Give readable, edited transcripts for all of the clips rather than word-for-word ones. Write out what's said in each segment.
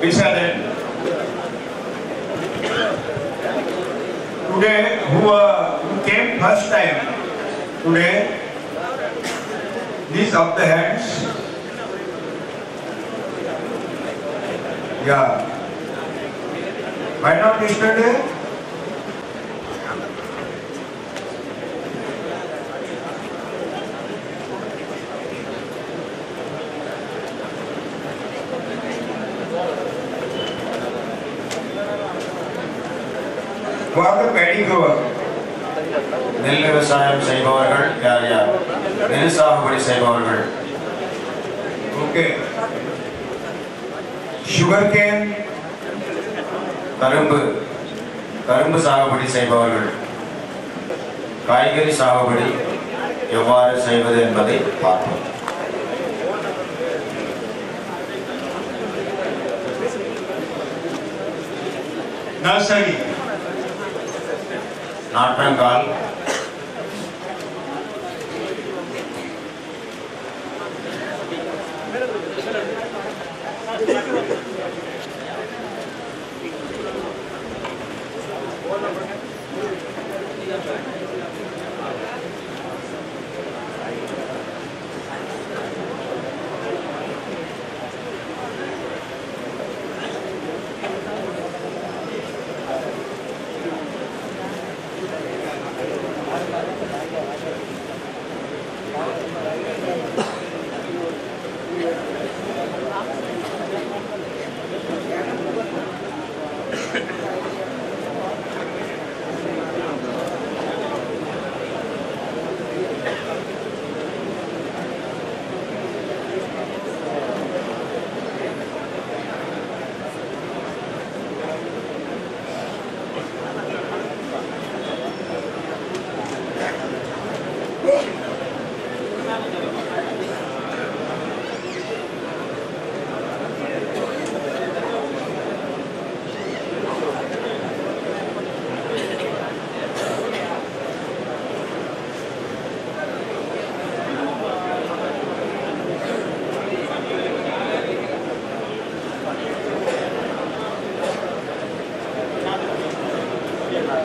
Visadan. Today, who came first time? Today, these of the hands. Yeah. Why not yesterday? What the paddy grower? நெல் விவசாயம் செய்பவர்கள் யார் யார்? நெல் சாகுபடி செய்பவர்கள். Okay. Sugar cane. கரும்பு சாகுபடி செய்பவர்கள். காய்கறி சாகுபடி எவ்வாறு செய்வது என்பதை பார்ப்போம். Nursery. நாற்றங்கால்,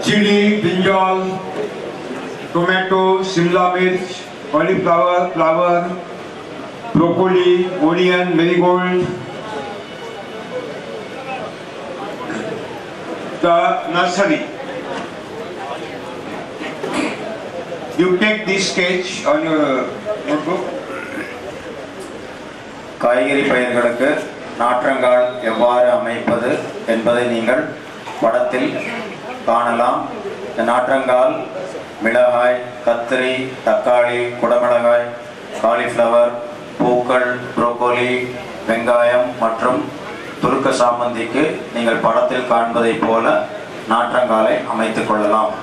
chili, brinjal, tomato, simla mirch, cauliflower, flower, broccoli, onion, marigold. The nursery. You take this sketch on your notebook. காய்கறி பயிர்களுக்கு நாற்றங்கால் எவ்வாறு அமைப்பது என்பதை நீங்கள் படத்தில் காணலாம். இந்த நாற்றங்கால் மிளகாய், கத்திரி, தக்காளி, குடமிளகாய், காலிஃப்ளவர், பூக்கள், புரோக்கோலி, வெங்காயம் மற்றும் துருக்க சாமந்திக்கு நீங்கள் படத்தில் காண்பதைப் போல நாற்றங்காலை அமைத்துக் கொள்ளலாம்.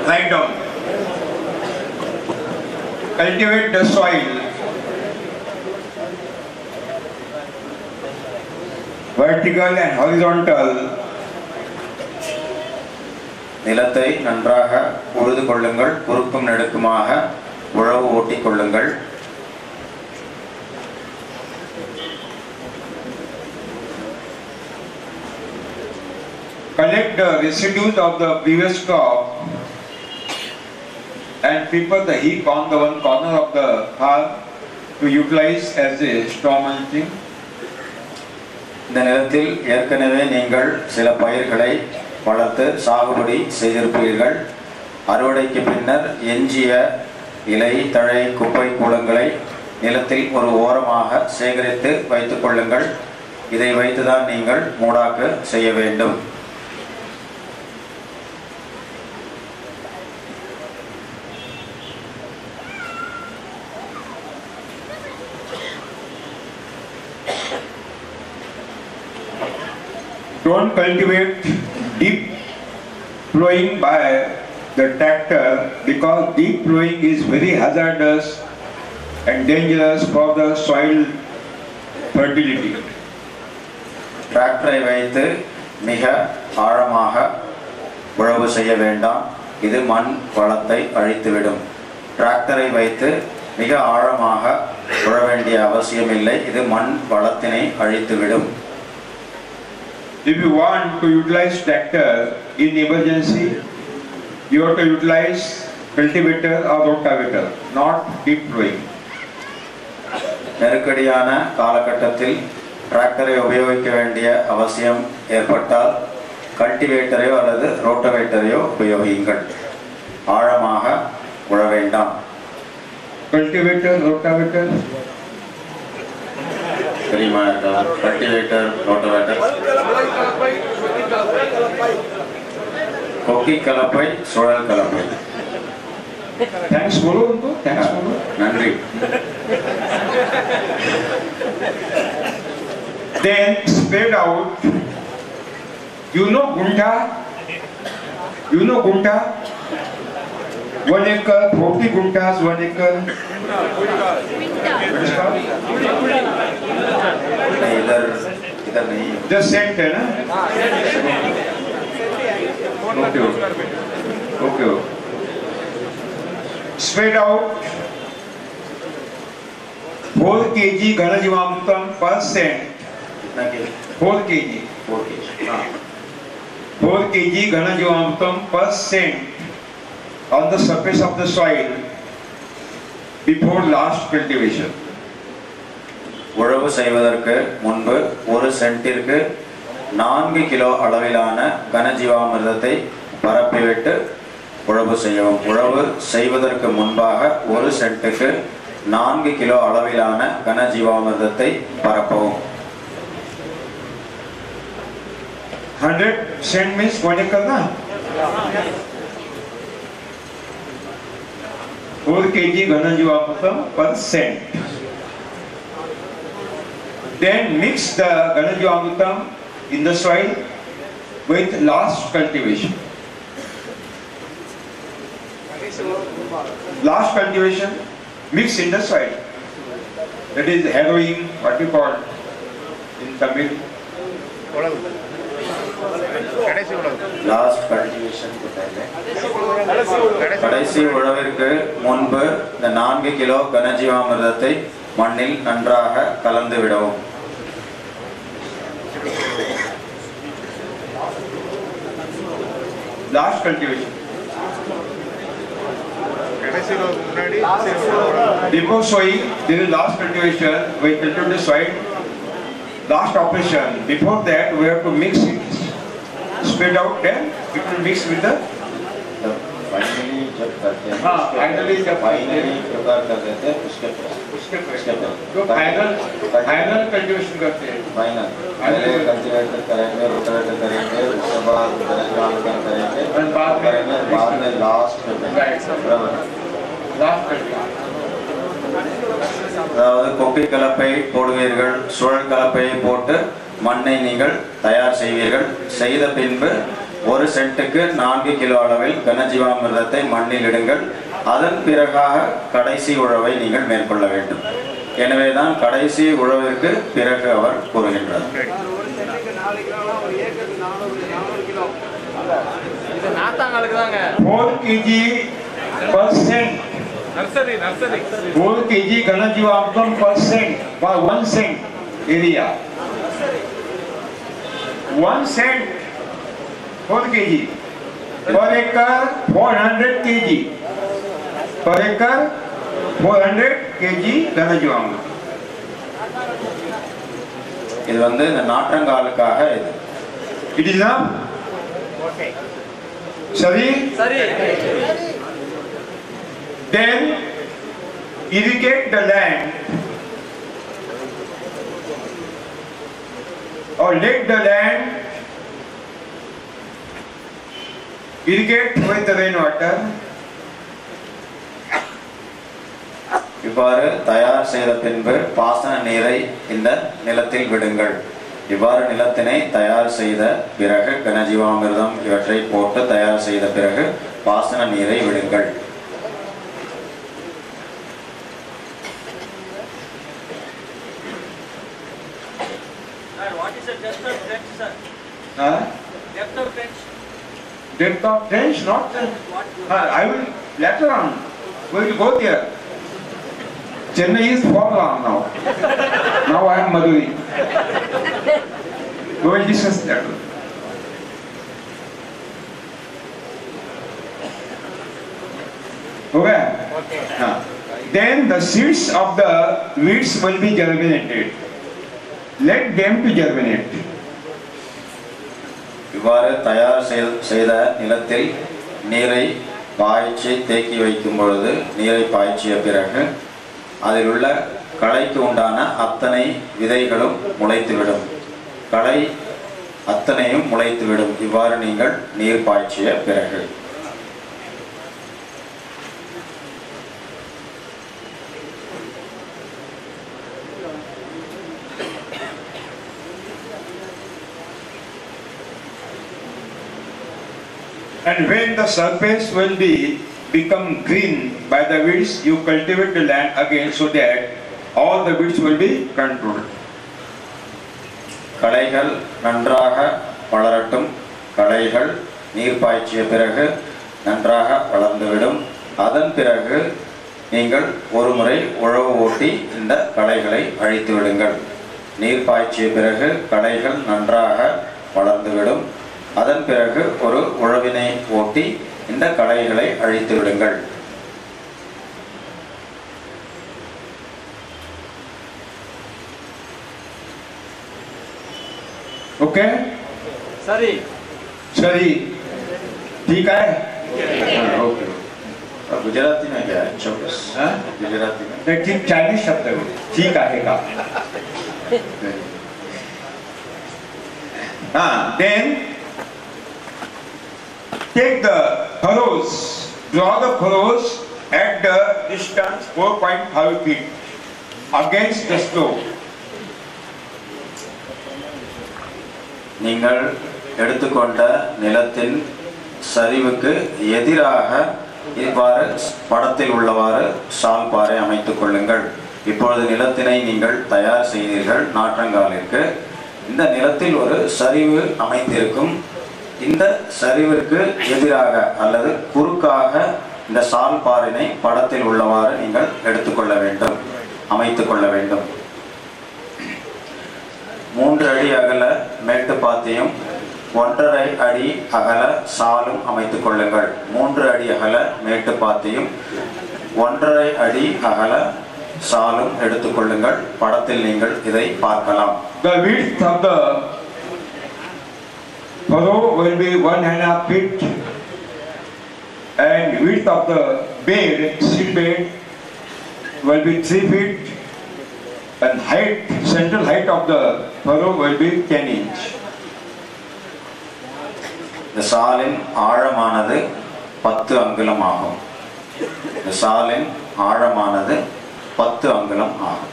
Lie down. Cultivate the soil. Vertical and horizontal. நிலத்தை நன்றாக உழுது கொள்ளுங்கள். குறுக்கும் நெடுக்குமாக உழவு ஓட்டிக் கொள்ளுங்கள். Collect the residues of the previous crop and prepare the heap on the one corner of the farm to utilize as a straw mulching. இந்த நிலத்தில் ஏற்கனவே நீங்கள் சில பயிர்களை வளர்த்து சாகுபடி செய்திருப்பீர்கள். அறுவடைக்கு பின்னர் எஞ்சிய இலை, தழை, குப்பை கூலங்களை நிலத்தில் ஒரு ஓரமாக சேகரித்து வைத்துக் கொள்ளுங்கள். இதை வைத்துதான் நீங்கள் மூடாக்கு செய்ய வேண்டும். cultivate deep plowing by the tractor because deep plowing is very hazardous and dangerous for the soil fertility. டிராக்டரை வைத்து மிக ஆழமாக உழவு செய்ய வேண்டாம், இது மண் வளத்தை அழித்துவிடும். டிராக்டரை வைத்து மிக ஆழமாக உழ வேண்டிய அவசியமில்லை, இது மண் வளத்தினை அழித்துவிடும். If you want to utilize tractor in emergency, you have to utilize cultivator or rotavator, not deep plowing. நெருக்கடியான காலகட்டத்தில் டிராக்டரை உபயோகிக்க வேண்டிய அவசியம் ஏற்பட்டால் கல்டிவேட்டரையோ அல்லது ரோட்டவேட்டரையோ உபயோகியுங்கள், ஆழமாக உழ வேண்டாம். Cultivator, rotavator. தெரியுமா? Cultivator, rotavator. கொக்கி கலப்பை, சுழல் கலப்பை. Thanks bolo unko, thanks bolo. நன்றி. Then spread out. You know gunta? You know gunta? 1 acre, 40 guntas, 1 acre. इधर नहीं. Just cent है ना? Okay. Okay. Spread out 4 kg घनजीवामृतम per cent. 4 kg. 4 kg घनजीवामृतम per cent on the surface of the soil before last cultivation. உழவு செய்வதற்கு முன்பு 1 சென்டிற்கு 4 kilo அளவிலான கனஜீவாமிர்தத்தை பரப்பிவிட்டு உழவு செய்யவும். உழவு செய்வதற்கு முன்பாக 1 சென்ட்டுக்கு 4 கிலோ அளவிலான கனஜீவாமிர்தத்தை பரப்பவும். 100 cent means 1 acre na? 4 kg घनजीवामृतम per cent. Then mix the घनजीवामृतम in the soil with last cultivation. Last cultivation, mix in the soil. That is harrowing, what you call in Tamil. Last cultivation கடைசி உழவிற்கு முன்பு இந்த 4 kilo கனஜீவாமிர்தத்தை மண்ணில் நன்றாக கலந்து விடவும். Last cultivation. Before sowing, this is last cultivation. We cultivate the soil. Last operation. Before that, we have to mix it, spread out. Then it will mix with the. Finally जब करते हैं, finally जब finally prepare कर देते हैं उसके जो final cultivation करते हैं. फाइनल पहले कल्टीवेटर करेंगे, रोटावेटर करेंगे, उसके बाद घनजीवामृतम करेंगे, बाद में लास्ट அதாவது கொக்கி கலப்பை போடுவீர்கள், சுழல் கலப்பையை போட்டு மண்ணை நீங்கள் தயார் செய்வீர்கள். செய்த பின்பு 1 சென்ட்டுக்கு 4 கிலோ அளவில் கனஜீவாமிர்தத்தை மண்ணில் இடுங்கள். அதன் பிறகாக கடைசி உழவை நீங்கள் மேற்கொள்ள வேண்டும். எனவேதான் கடைசி உழவிற்கு பிறகு அவர் கூறுகின்றார். 4 kg per cent. Nursery. 4 kg घनजीवामृतम per cent for 1 cent area. 1 cent 4 kg per acre 400 kg per acre 400 kg घनजीवामृतम. இது இந்த நாற்றங்காலுக்காக இது. It is enough. Okay. Sari. Then irrigate the land or let the land irrigate with the rainwater. இவ்வாறு தயார் செய்த பின்பு பாசன நீரை இந்த நிலத்தில் விடுங்கள். இவ்வாறு நிலத்தினை தயார் செய்த பிறகு கனஜீவாமிர்தம் இவற்றை போட்டு தயார் செய்த பிறகு பாசன நீரை விடுங்கள். What is the depth of trench, sir? Depth of trench. Depth of trench, not. I will later on. We will go there. Chennai is far long now. Now I am Maduri. We will discuss that. Okay? Then the seeds of the weeds will be germinated. Let them to germinate. இவ்வாறு தயார் செய்த நிலத்தில் நீரை பாய்ச்சி தேக்கி வைக்கும் பொழுது நீரை பாய்ச்சிய பிறகு அதில் உள்ள களைக்கு உண்டான அத்தனை விதைகளும் முளைத்துவிடும். களை அத்தனையும் முளைத்துவிடும். இவ்வாறு நீங்கள் நீர் பாய்ச்சிய பிறகு And when the surface will become green by the weeds, you cultivate the land again so that all the weeds will be controlled. களைகள் நன்றாக வளரட்டும். களைகள் நீர் பாய்ச்சிய பிறகு நன்றாக வளர்ந்துவிடும். அதன் பிறகு நீங்கள் ஒரு முறை உழவு ஓட்டி இந்த களைகளை அழித்து விடுங்கள். நீர் பாய்ச்சிய பிறகு களைகள் நன்றாக வளர்ந்துவிடும். அதன் பிறகு ஒரு உழவினை ஓட்டி இந்த களைகளை அழித்து விடுங்கள். Okay? Sorry. Sorry. ठीक है? Okay. गुजराती में क्या है? चौकस. गुजराती में. ठीक चाइनीज शब्द है. ठीक है का. Then take the furrows, draw the furrows at the distance 4.5 feet against the slope. நீங்கள் எடுத்துக்கொண்ட நிலத்தின் சரிவுக்கு எதிராக இவ்வாறு படத்தில் உள்ளவாறு சால்பாறை அமைத்துக் கொள்ளுங்கள். இப்பொழுது நிலத்தினை நீங்கள் தயார் செய்தீர்கள் நாற்றங்காலிற்கு. இந்த நிலத்தில் ஒரு சரிவு அமைந்திருக்கும். இந்த சரிவிற்கு எதிராக அல்லது குறுக்காக இந்த சால்பாரினை படத்தில் உள்ளவாறு நீங்கள் எடுத்துக்கொள்ள வேண்டும், அமைத்துக் கொள்ள வேண்டும். 3 அடி அகல மேட்டுப்பாத்தியும் 1.5 அடி அகல சாலும் அமைத்துக் கொள்ளுங்கள். 3 அடி அகல மேட்டுப்பாத்தியும் 1.5 அடி அகல சாலும் எடுத்துக்கொள்ளுங்கள். படத்தில் நீங்கள் இதை பார்க்கலாம். The width of the furrow will be 1.5 feet and width of the bed, seed bed will be 3 feet and height, central height of the furrow will be 10 inch. இந்த சாலின் ஆழமானது 10 அங்குலம் ஆகும். இந்த சாலின் ஆழமானது 10 அங்குலம் ஆகும்.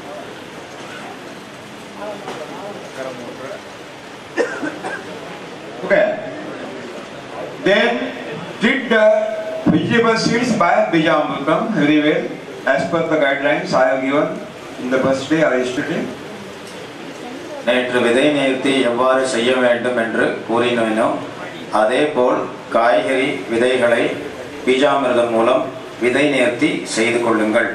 Okay. Then treat the vegetable seeds by Bijamrutam very well as per the guidelines I have given in the first day or yesterday. நேற்று விதை நேர்த்தி எவ்வாறு செய்ய வேண்டும் என்று கூறினேனோ அதேபோல் காய்கறி விதைகளை பீஜாமிர்தம் மூலம் விதை நேர்த்தி செய்து கொள்ளுங்கள்.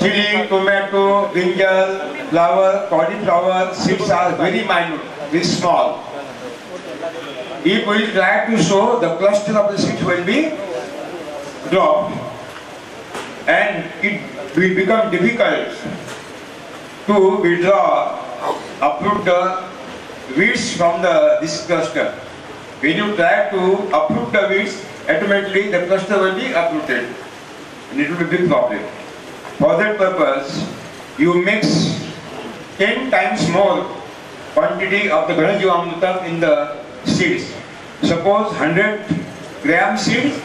Chili, tomato, brinjal, flower, cauliflower seeds are very minute, very small. If we try to sow, the cluster of the seeds will be dropped and it will become difficult to withdraw, uproot the weeds from this cluster. When you try to uproot the weeds, automatically the cluster will be uprooted and it will be a big problem. For that purpose, you mix 10 times more quantity of the Ghanajivamrutam in the seeds. Suppose 100 gram seeds,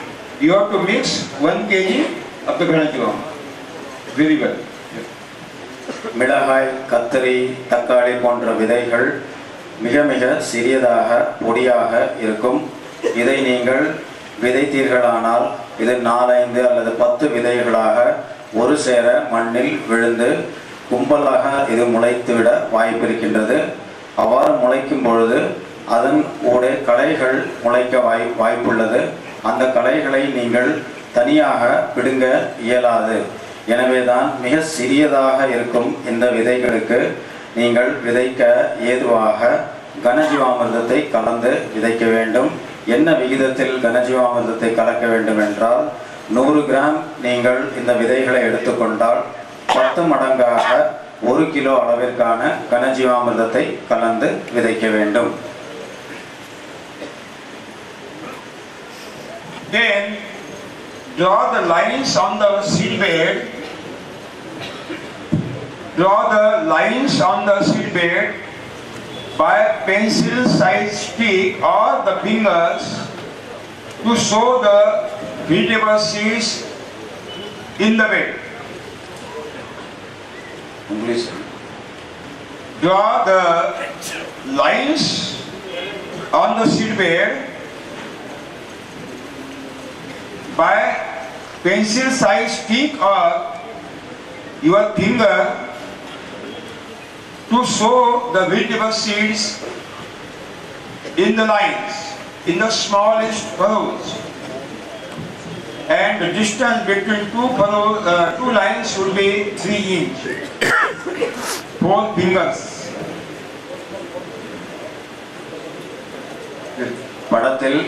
you have to mix 1 kg of the Ghanajivam. Very well. மிளகாய், கத்தரி, தக்காளி போன்ற விதைகள் மிக மிக சிறியதாக பொடியாக இருக்கும். இதை நீங்கள் விதைத்தீர்களானால் இது 4-5 அல்லது 10 விதைகளாக ஒரு சேர மண்ணில் விழுந்து கும்பலாக இது முளைத்துவிட வாய்ப்பிருக்கின்றது. அவ்வாறு முளைக்கும் பொழுது அதன் ஊடே களைகள் முளைக்க வாய்ப்புள்ளது. அந்த களைகளை நீங்கள் தனியாக பிடுங்க இயலாது. எனவேதான் மிக சிறியதாக இருக்கும் இந்த விதைகளுக்கு நீங்கள் விதைக்க ஏதுவாக கனஜீவாமிர்தத்தை கலந்து விதைக்க வேண்டும். என்ன விகிதத்தில் கனஜீவாமிர்தத்தை கலக்க வேண்டும் என்றால் 100 கிராம் நீங்கள் இந்த விதைகளை எடுத்துக்கொண்டால் 10 மடங்காக 1 கிலோ அளவிற்கான கனஜீவாமிர்தத்தை கலந்து விதைக்க வேண்டும். Then draw the lines on the seed bed. Draw the lines on the seed bed by pencil size stick or the fingers to sow the vegetable seeds in the bed. English. Draw the lines on the seed bed by pencil size stick or your finger to sow the vegetable seeds in the lines, in the smallest furrows. And the distance between two lines should be 3 inches. 4 fingers. படத்தில்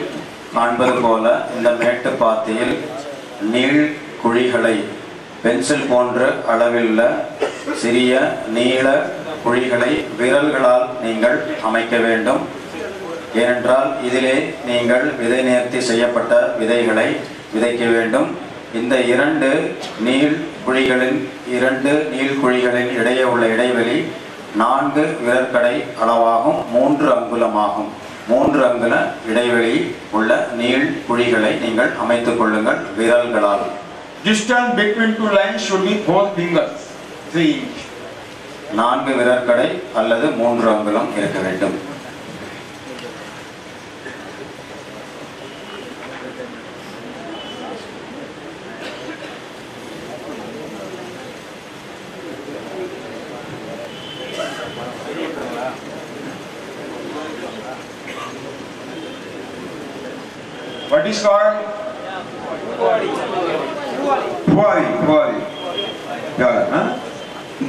காண்பது போல இந்த மேட்டு பாத்தியில் நீள் குழிகளை pencil போன்ற அளவில் சிறிய நீள குழிகளை விரல்களால் நீங்கள் அமைக்க வேண்டும். ஏனென்றால் இதிலே நீங்கள் விதை நேர்த்தி செய்யப்பட்ட விதைகளை விதைக்க வேண்டும். இந்த 2 நீள் குழிகளின் இடையே உள்ள இடைவெளி 4 விரற்கடை அளவாகும், 3 அங்குலமாகும். 3 அங்குல இடைவெளி உள்ள நீள் குழிகளை நீங்கள் அமைத்துக் கொள்ளுங்கள் விரல்களால். Distance between two lines should be 4 fingers, 3 inches. 4 விரற்கடை அல்லது 3 அங்குலம் இருக்க வேண்டும். What is called? Puari. Yeah, huh?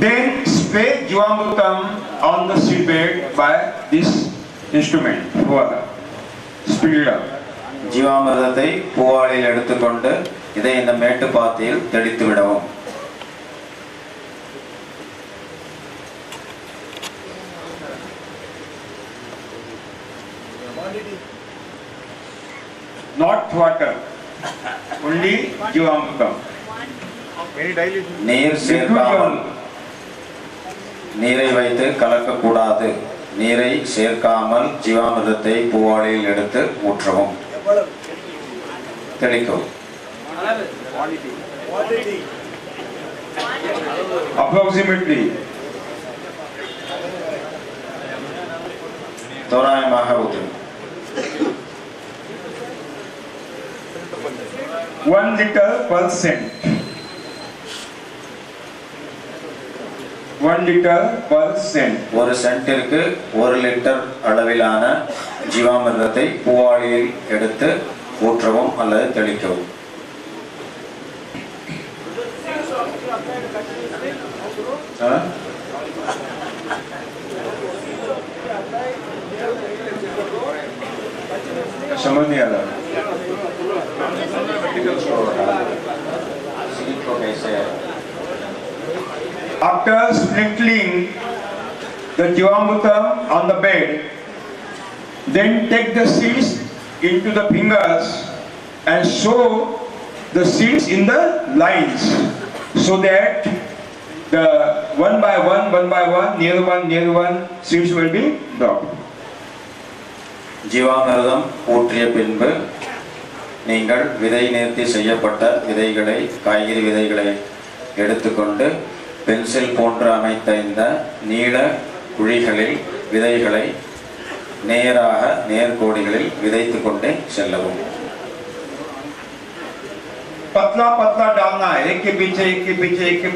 Then spray Jivamrutam on the seed bed by this instrument. Puara. Spray it up. ஜீவாமிர்தத்தை பூவாளில் எடுத்துக்கொண்டு இதை இந்த மேட்டு பாத்தியில் தெளித்து விடவும். Not water, only Jivamrutam. நீர் சேர்க்காமல் நீரை வைத்து கலக்கக்கூடாது. நீரை சேர்க்காமல் ஜீவாமிர்தத்தை பூவாளியில் எடுத்து ஊற்றவும், தெளிக்கவும். Approximately தோராயமாக ஊற்றவும். 1 liter per cent. 1 liter per cent. ஒரு சென்டிற்கு 1 லிட்டர் அளவிலான ஜீவாமிர்தத்தை பூவாளியில் எடுத்து ஊற்றவும் அல்லது தெளிக்கவும். समझ नहीं आ रहा. After sprinkling the Jivamrutam on the bed, then take the seeds into the fingers and sow the seeds in the lines, so that the one by one, near one, seeds will be dropped. ஜீவாமிர்தம் ஊற்றிய பின்பு நீங்கள் விதை நேர்த்தி செய்யப்பட்ட விதைகளை, காய்கறி விதைகளை எடுத்துக்கொண்டு pencil போன்று அமைத்த இந்த நீள குழிகளில் விதைகளை நேராக நேர்கோடிகளில் விதைத்து கொண்டே செல்லவும். पतला पतला डालना है, एक के पीछे एक के पीछे एक के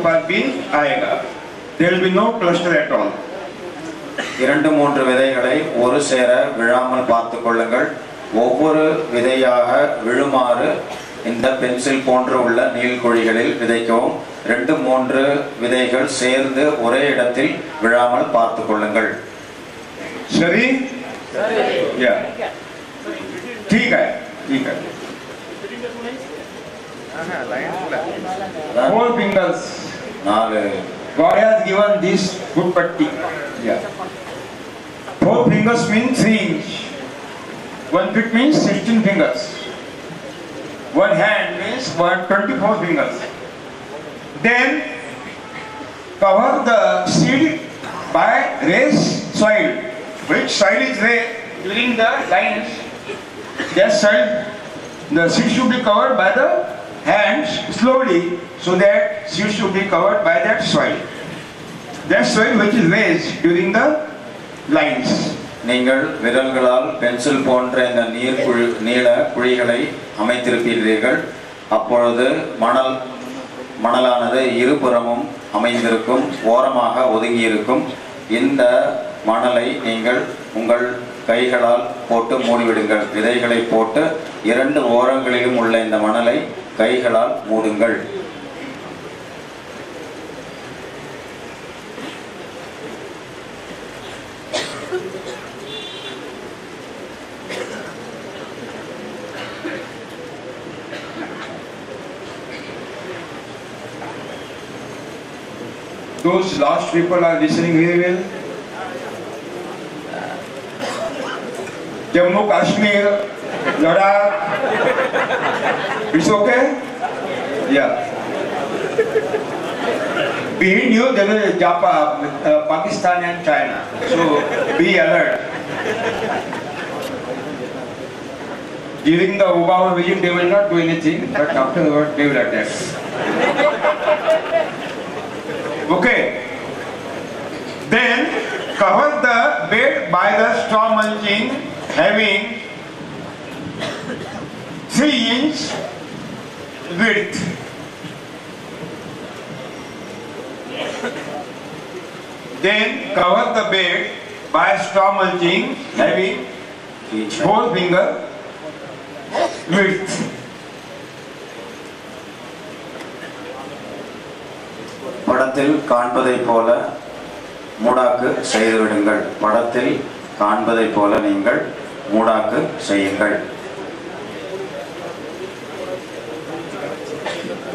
पास बीन आएगा. There will be no cluster at all. 2-3 விதைகளை ஒரு சேர விழாமல் பார்த்துக் கொள்ளுங்கள். ஒவ்வொரு விதையாக விழுமாறு இந்த பென்சில் போன்று உள்ள நீள்குழிகளில் விதைக்கவும். 2-3 விதைகள் சேர்ந்து ஒரே இடத்தில் விழாமல் பார்த்துக் கொள்ளுங்கள். सही? या ठीक है, ठीक है. 4 fingers. 4 God has given this good patti. Yeah. 4 fingers means 3 inch. 1 foot means 16 fingers. 1 hand means 24 fingers. Then cover the seed by raised soil. Which soil is raised during the lines? That soil, the seed should be covered by the hands slowly, so that seed should be covered by that soil. That soil which is raised during the lines. நீங்கள் விரல்களால் pencil போன்ற இந்த நீள குழிகளை அமைத்திருப்பீர்கள். அப்பொழுது மணலானது இருபுறமும் அமைந்திருக்கும், ஓரமாக ஒதுங்கியிருக்கும். இந்த மணலை நீங்கள் உங்கள் கைகளால் போட்டு மூடிவிடுங்கள். விதைகளை போட்டு 2 ஓரங்களிலும் உள்ள இந்த மணலை கைகளால் மூடுங்கள். Those last people are listening very well. Jammu Kashmir, Ladakh, it's okay? Yeah. Behind you there is Japan, Pakistan and China. So be alert. During the Obama visit they will not do anything, but afterwards they will attack. Okay. Then cover the bed by the straw mulching having 3 inch width. Then cover the bed by straw mulching having 4 finger width. படத்தில் காண்பதை போல மூடாக்கு செய்துவிடுங்கள். படத்தில் காண்பதை போல நீங்கள் மூடாக்கு செய்யுங்கள்.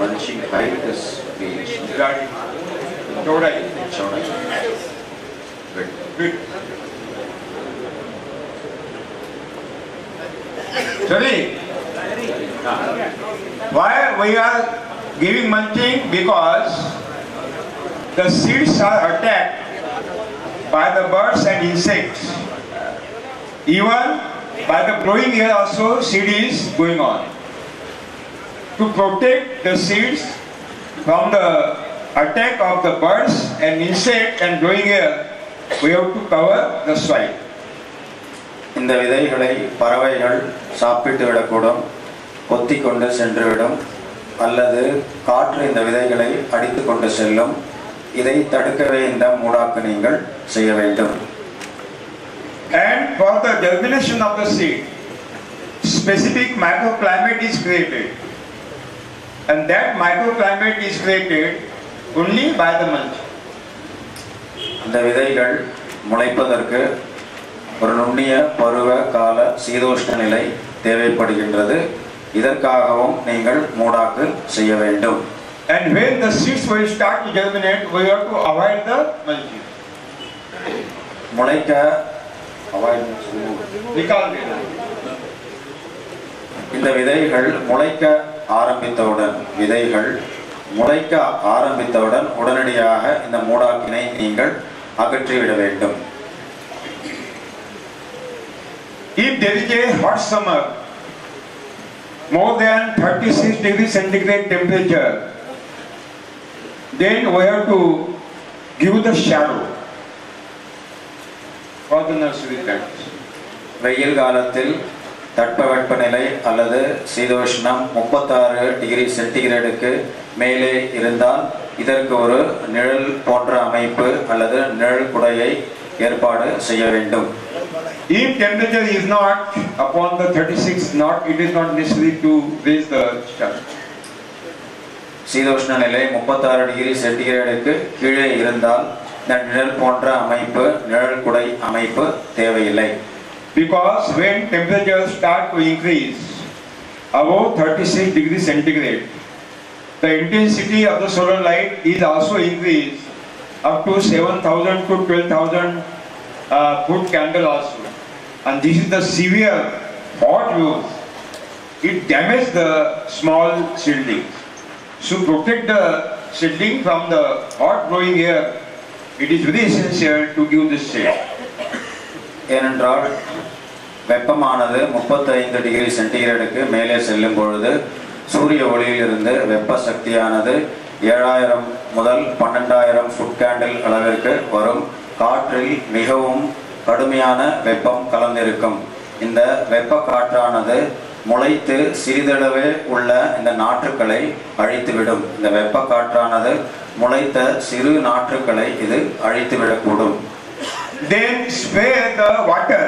Mulching height is 3 inch. चौड़ाई. Good. Sorry. Why we are giving mulching? Because the seeds are attacked by the birds and insects. Even by the growing air also seed is going on. To protect the seeds from the attack of the birds and insect and growing air, we have to cover the soil. இந்த விதைகளை பறவைகள் சாப்பிட்டு விடக்கூடும், கொத்திக் கொண்டு சென்றுவிடும், அல்லது காற்று இந்த விதைகளை அடித்து கொண்டு செல்லும். இதை தடுக்கவே இந்த மூடாக்கு நீங்கள் செய்ய வேண்டும். And for the germination of the seed, specific microclimate is created, and that microclimate is created only by the mulch. இந்த விதைகள் முளைப்பதற்கு ஒரு நுண்ணிய பருவ கால சீதோஷ்ண நிலை தேவைப்படுகின்றது. இதற்காகவும் நீங்கள் மூடாக்கு செய்ய வேண்டும். And when the seeds will start to germinate, we have to avoid the mulching. முளைக்க இந்த விதைகள் முளைக்க ஆரம்பித்தவுடன் உடனடியாக இந்த மூடாக்கினை நீங்கள் அகற்றிவிட வேண்டும். If there is a hot summer, more than 36 degrees centigrade temperature, then we have to give the shadow for the nursery plants. வெயில் காலத்தில் தட்பவெப்பநிலை அல்லது சீதோஷ்ணம் 36 டிகிரி சென்டிகிரேடுக்கு மேலே இருந்தால் இதற்கு ஒரு நிழல் போன்ற அமைப்பு அல்லது நிழல் குடையை ஏற்பாடு செய்ய வேண்டும். If temperature is not upon the 36 knot, it is not necessary to raise the shadow. சீதோஷ்ண நிலை 36 டிகிரி சென்டிகிரேடுக்கு கீழே இருந்தால் இந்த நிழல் போன்ற அமைப்பு நிழல் குடை அமைப்பு தேவையில்லை. Because when temperatures start to increase above 36 degrees centigrade, the intensity of the solar light is also increased up to 7,000 to 12,000 foot candle also. And this is the severe hot use. It damages the small seedlings. To protect the seedling from the hot growing air, it is very essential to give this shade. ஏனென்றால் வெப்பமானது 35 degree சென்டிகிரேடுக்கு மேலே செல்லும் பொழுது சூரிய ஒளியிலிருந்து வெப்ப சக்தியானது 7000 முதல் 12000 food candle அளவிற்கு வரும் காற்றில் மிகவும் கடுமையான வெப்பம் கலந்திருக்கும். இந்த வெப்ப காற்றானது முளைத்து சிறிதளவே உள்ள இந்த நாற்றுக்களை அழித்துவிடும். இந்த வெப்ப காற்றானது முளைத்த சிறு நாற்றுக்களை இது அழித்துவிடக்கூடும். Then spare the water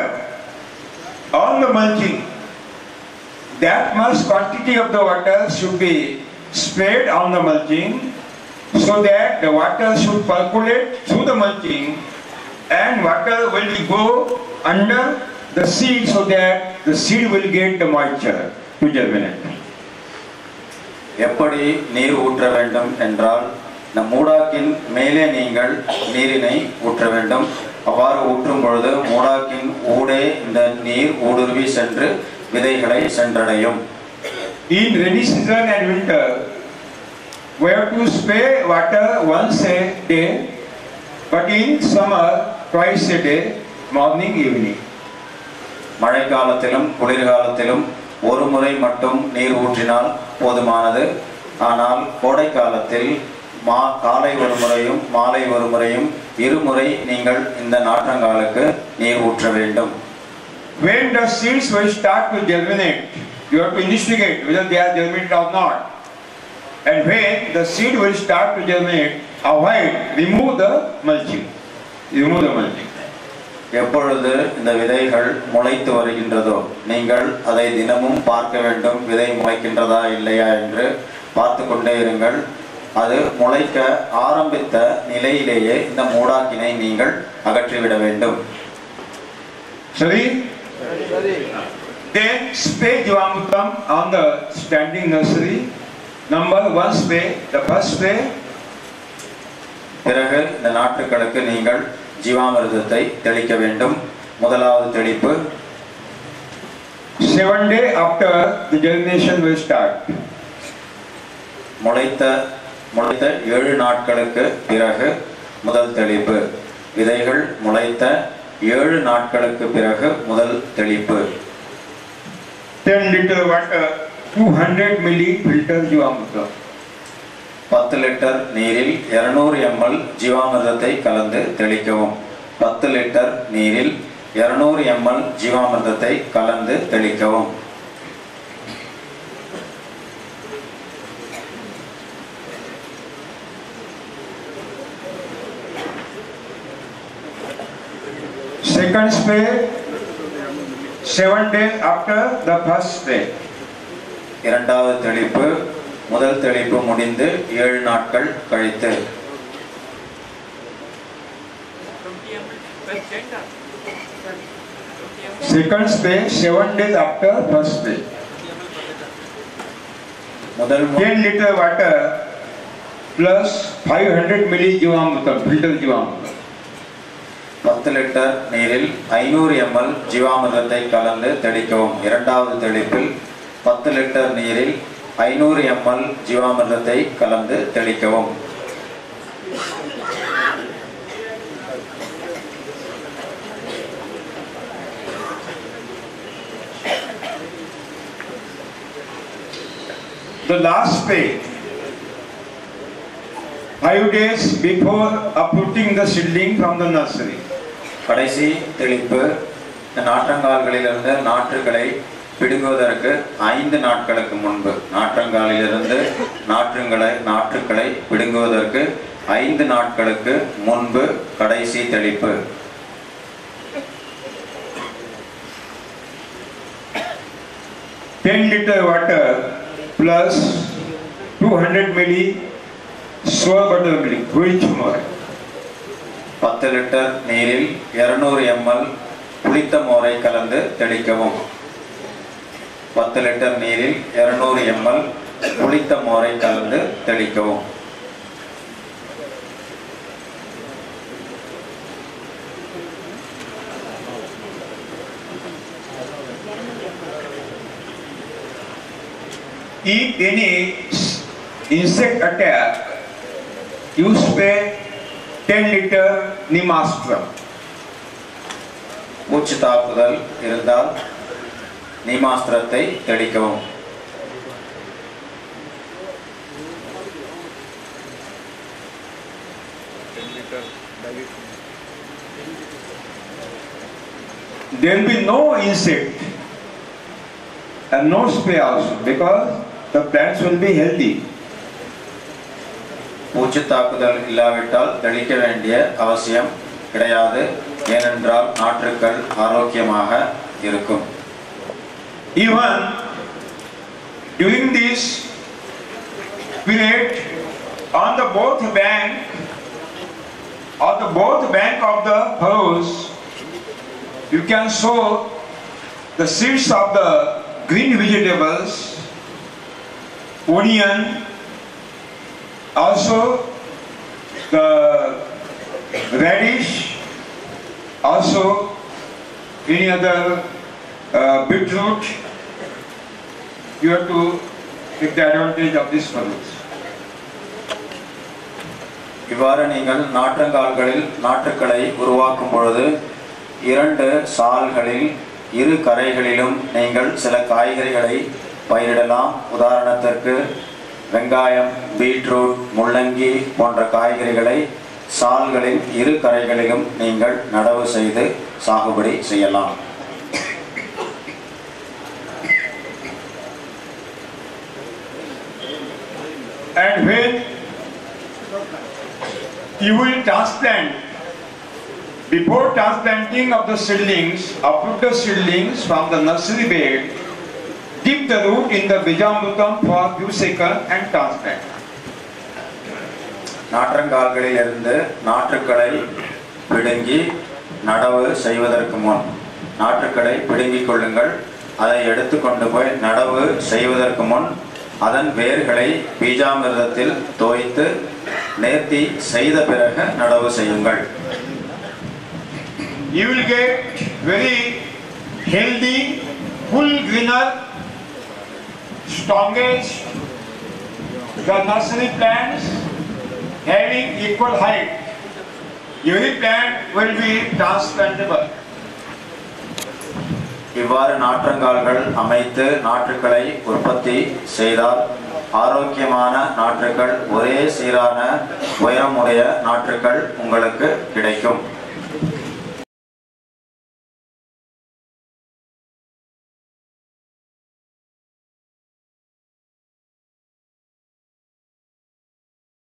on the mulching. That much quantity of the water should be sprayed on the mulching so that the water should percolate through the mulching and water will go under the seed so that the seed will get the moisture to germinate. எப்படி நீர் ஊற்ற வேண்டும் என்றால் இந்த மூடாக்கின் மேலே நீங்கள் நீரினை ஊற்ற வேண்டும். அவ்வாறு ஊற்றும் பொழுது மூடாக்கின் ஊடே இந்த நீர் ஊடுருவி சென்று விதைகளை சென்றடையும். In rainy season and winter, we have to spray water once a day, but in summer twice a day, morning, evening. மழைக்காலத்திலும் குளிர்காலத்திலும் ஒரு முறை மட்டும் நீர் ஊற்றினால் போதுமானது. ஆனால் கோடை காலத்தில் காலை ஒரு முறையும் மாலை ஒரு முறையும் இருமுறை நீங்கள் இந்த நாற்றங்காலுக்கு நீர் ஊற்ற வேண்டும். When the seeds will start to germinate, you have to investigate whether they are germinated or not. And when the seed will start to germinate, remove the mulching. Remove the mulching. எப்பொழுது இந்த விதைகள் முளைத்து வருகின்றதோ நீங்கள் அதை தினமும் பார்க்க வேண்டும். விதை முளைக்கின்றதா இல்லையா என்று பார்த்து கொண்டே இருங்கள். அது முளைக்க ஆரம்பித்த நிலையிலேயே இந்த மூடாக்கினை நீங்கள் அகற்றிவிட வேண்டும். Sorry? Then spray Jivamrutam on the standing nursery. Number 1 spray, the first spray. பிறகு இந்த நாற்றுக்களுக்கு நீங்கள் ஜீவாமிர்தத்தை தெளிக்க வேண்டும். முதலாவது தெளிப்பு 7 days after the germination will start. முளைத்த 7 நாட்களுக்கு பிறகு முதல் தெளிப்பு. விதைகள் முளைத்த 7 நாட்களுக்கு பிறகு முதல் தெளிப்பு. 10 liter water, 200 milli filter Jivamrutam. 10 litre நீரில் 200 ml ஜீவாமிர்தத்தை கலந்து தெளிக்கவும். 10 லிட்டர் நீரில் 200 ml ஜீவாமிர்தத்தை கலந்து தெளிக்கவும். Second spray 7 days after the first spray. இரண்டாவது தெளிப்பு முதல் தெளிப்பு முடிந்து 7 நாட்கள் கழித்து. Second spray 7 days after first spray. முதல் 10 liter water plus 500 milli Jivamrutam, filter Jivamrutam. 10 litre நீரில் 500 ml ஜீவாமிர்தத்தை கலந்து தெளிக்கவும். இரண்டாவது தெளிப்பில் 10 லிட்டர் நீரில் 500 ml ஜீவாமிர்தத்தை கலந்து தெளிக்கவும். the last spray 5 days before uprooting the seedling from the nursery. கடைசி தெளிப்பு நாற்றங்கால்களிலிருந்து நாற்றுகளை பிடுங்குவதற்கு 5 நாட்களுக்கு முன்பு, நாற்றங்காலிலிருந்து நாற்றுக்களை பிடுங்குவதற்கு 5 நாட்களுக்கு முன்பு கடைசி தெளிப்பு. $10 liter water plus 200 ml sour buttermilk, which more? 10 litre நீரில் 200 ml புளித்த மோரை கலந்து தெளிக்கவும். 10 லிட்டர் நீரில் 200 ml புளித்த மோரை கலந்து தெளிக்கவும். If any insect attack, you spray 10 liter Neemastram. பூச்சி தாக்குதல் இருந்தால் நீமாஸ்திரத்தை தெளிக்கவும். There will be no insect and no spray also, because the plants will be healthy. பூச்சி தாக்குதல் இல்லாவிட்டால் தெளிக்க வேண்டிய அவசியம் கிடையாது, ஏனென்றால் நாற்றுக்கள் ஆரோக்கியமாக இருக்கும். Even during this period, on the both bank of the furrows, you can sow the seeds of the green vegetables, onion, also the radish, also any other beetroot. You have to take the advantage of this furrows. இவ்வாறு நீங்கள் நாற்றங்கால்களில் நாற்றுக்களை உருவாக்கும் பொழுது 2 சால்களில் 2 கரைகளிலும் நீங்கள் சில காய்கறிகளை பயிரிடலாம். உதாரணத்திற்கு வெங்காயம், beetroot, முள்ளங்கி போன்ற காய்கறிகளை சால்களின் 2 கரைகளிலும் நீங்கள் நடவு செய்து சாகுபடி செய்யலாம். And when you will transplant, before transplanting of the seedlings, uproot the seedlings from the nursery bed, dip the root in the Bijamrutam for a few seconds and transplant. நாற்றங்கால்களில் இருந்து நாற்றுக்களை பிடுங்கி நடவு செய்வதற்கு முன் நாற்றுக்களை பிடுங்கிக் கொள்ளுங்கள். அதை எடுத்துக்கொண்டு போய் நடவு செய்வதற்கு முன் அதன் வேர்களை பீஜாமிர்தத்தில் தோய்த்து நேர்த்தி செய்த பிறகு நடவு செய்யுங்கள். You will get very healthy, full greener, strongest, the nursery plants having equal height. Every plant will be transplantable. இவ்வாறு நாற்றங்கால்கள் அமைத்து நாற்றுக்களை உற்பத்தி செய்தால் ஆரோக்கியமான நாற்றுக்கள், ஒரே சீரான உயரமுடைய நாற்றுக்கள் உங்களுக்கு கிடைக்கும்.